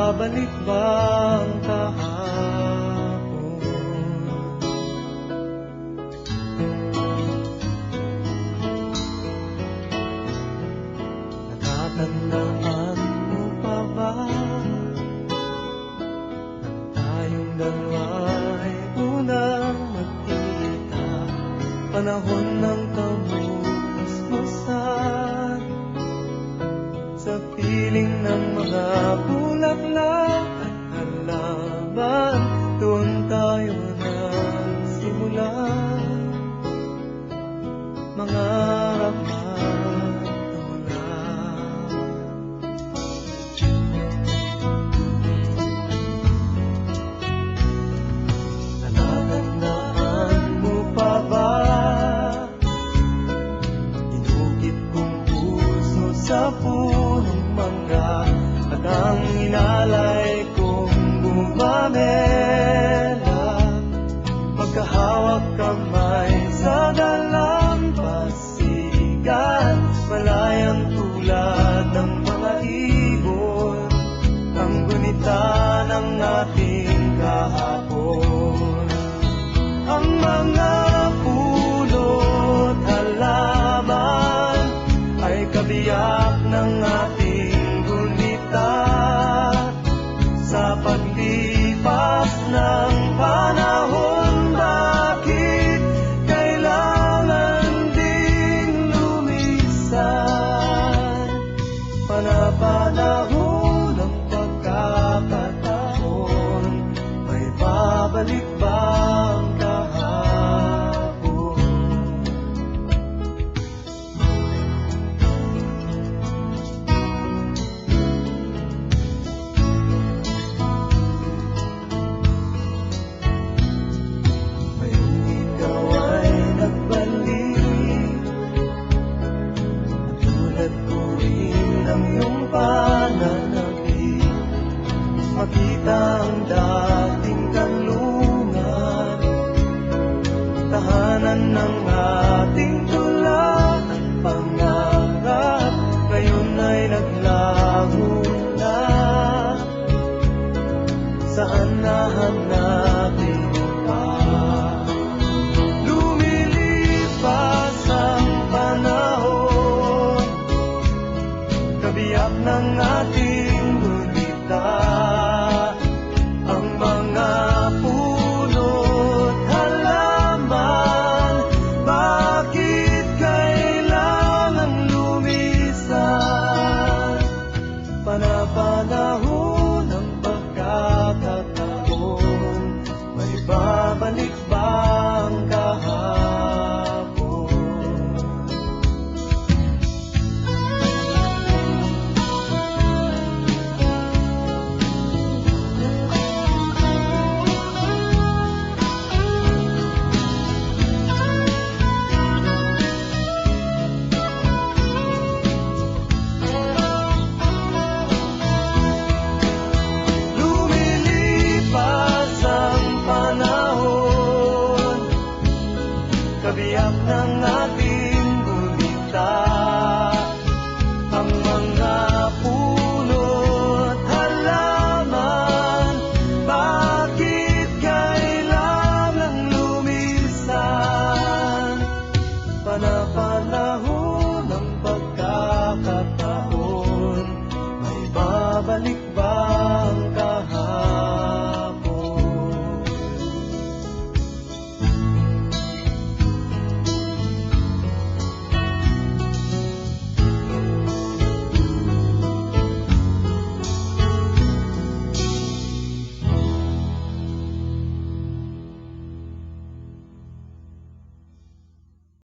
babalik ba ang kahapon? Natatandaan mo pa ba tayong dalawa'y unang magkita, panahon ng kamusmusan, sa piling ng mga bulaklak at halaman, doon tayo nagsimula mangarap magkamula. Natatandaan mo pa ba inukit kong puso sa punong mangga, at ang inalay kong gumamela, magkahawak kamay sa dalampasigan, malayang tulad ng mga ibon, ang gunita ng ating kahapon. Ang mga puno't halaman ay kabiyak ng ating gunita, sa paglipas ng panahon, bakit kailangan ding lumisan? Panapanahon ng pagkakataon, may babalik ba ang kahapon? Ngayong ikaw ay nagbalik, tulad ko rin ang iyong pananabik, makita ang dahil